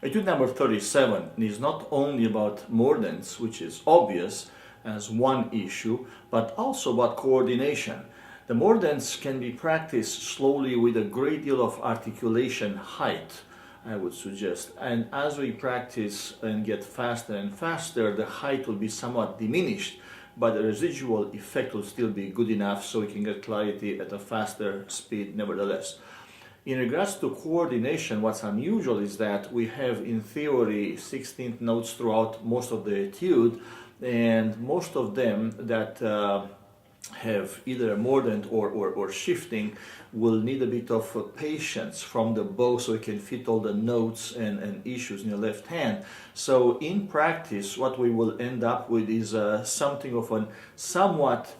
Etude number 37 is not only about mordents, which is obvious as one issue, but also about coordination. The mordents can be practiced slowly with a great deal of articulation height, I would suggest. And as we practice and get faster and faster, the height will be somewhat diminished, but the residual effect will still be good enough so we can get clarity at a faster speed nevertheless. In regards to coordination, what's unusual is that we have in theory 16th notes throughout most of the etude, and most of them that have either a mordent or shifting will need a bit of patience from the bow so it can fit all the notes and issues in the left hand. So in practice, what we will end up with is something of a somewhat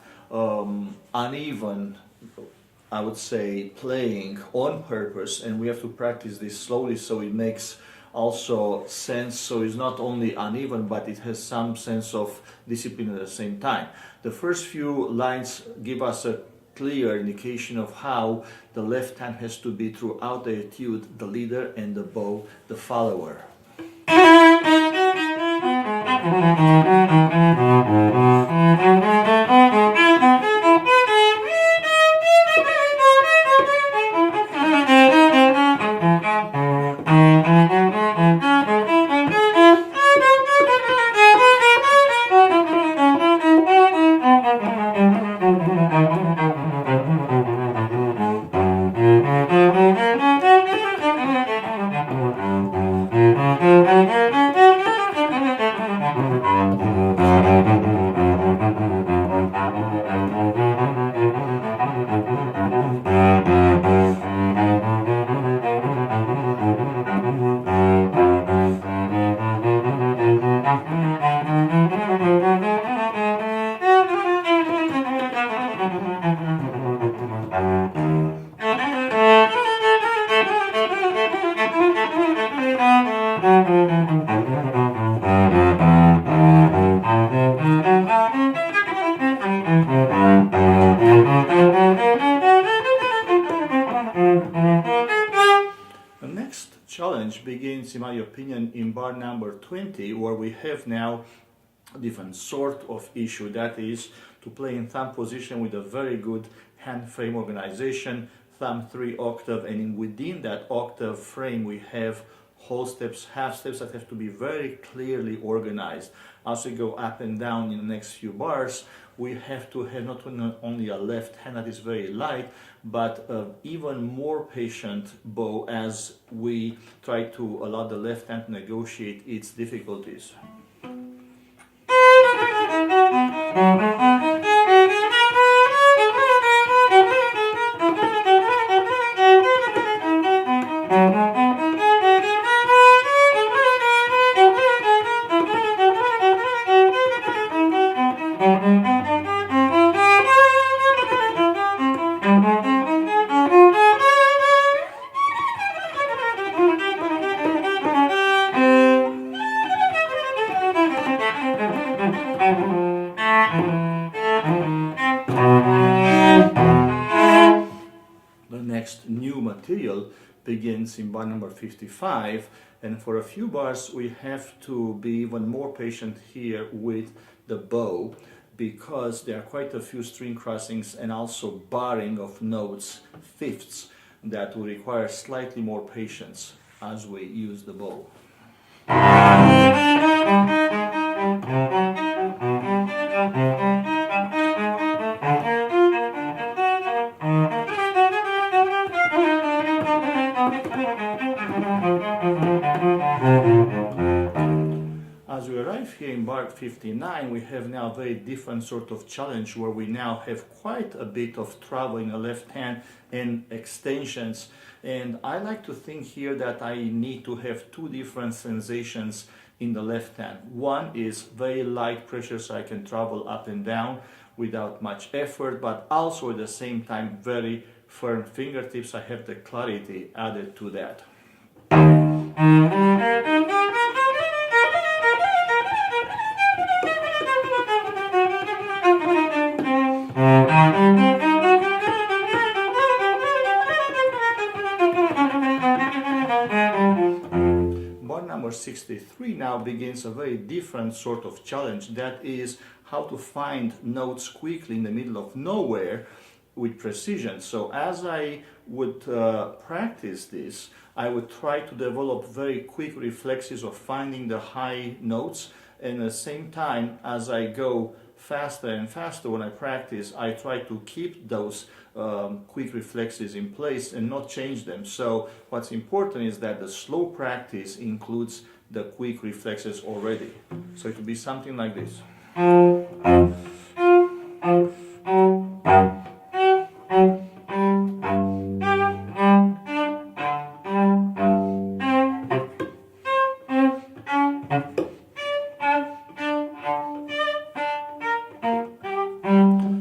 uneven, I would say, playing on purpose, and we have to practice this slowly so it makes also sense, so it's not only uneven but it has some sense of discipline at the same time. The first few lines give us a clear indication of how the left hand has to be throughout the etude, the leader, and the bow, the follower. Challenge begins, in my opinion, in bar number 20, where we have now a different sort of issue, that is to play in thumb position with a very good hand frame organization, thumb 3 octave, and within that octave frame we have whole steps, half steps that have to be very clearly organized. As we go up and down in the next few bars, we have to have not only a left hand that is very light, but even more patient bow as we try to allow the left hand to negotiate its difficulties. New material begins in bar number 55, and for a few bars we have to be even more patient here with the bow because there are quite a few string crossings and also barring of notes, fifths, that will require slightly more patience as we use the bow. As we arrive here in bar 59, we have now a very different sort of challenge where we now have quite a bit of trouble in the left hand and extensions. And I like to think here that I need to have two different sensations in the left hand. One is very light pressure so I can travel up and down without much effort, but also at the same time very firm fingertips. I have the clarity added to that. 73 now begins a very different sort of challenge. That is how to find notes quickly in the middle of nowhere with precision. So as I would practice this, I would try to develop very quick reflexes of finding the high notes, and at the same time, as I go faster and faster when I practice, I try to keep those quick reflexes in place and not change them. So what's important is that the slow practice includes the quick reflexes already. So it would be something like this.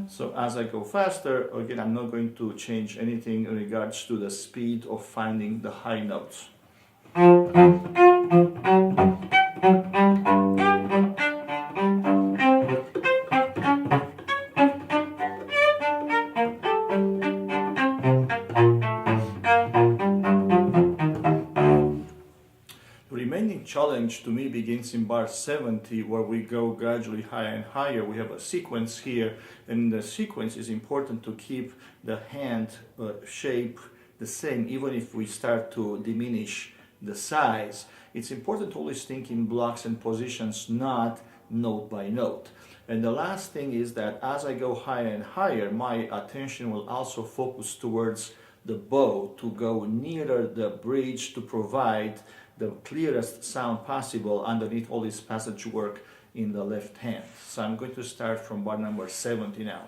So as I go faster, again, I'm not going to change anything in regards to the speed of finding the high notes. The remaining challenge to me begins in bar 70, where we go gradually higher and higher. We have a sequence here, and in the sequence it's important to keep the hand shape the same, even if we start to diminish the size. It's important to always think in blocks and positions, not note by note. And the last thing is that as I go higher and higher, my attention will also focus towards the bow, to go nearer the bridge, to provide the clearest sound possible underneath all this passage work in the left hand. So I'm going to start from bar number 70 now.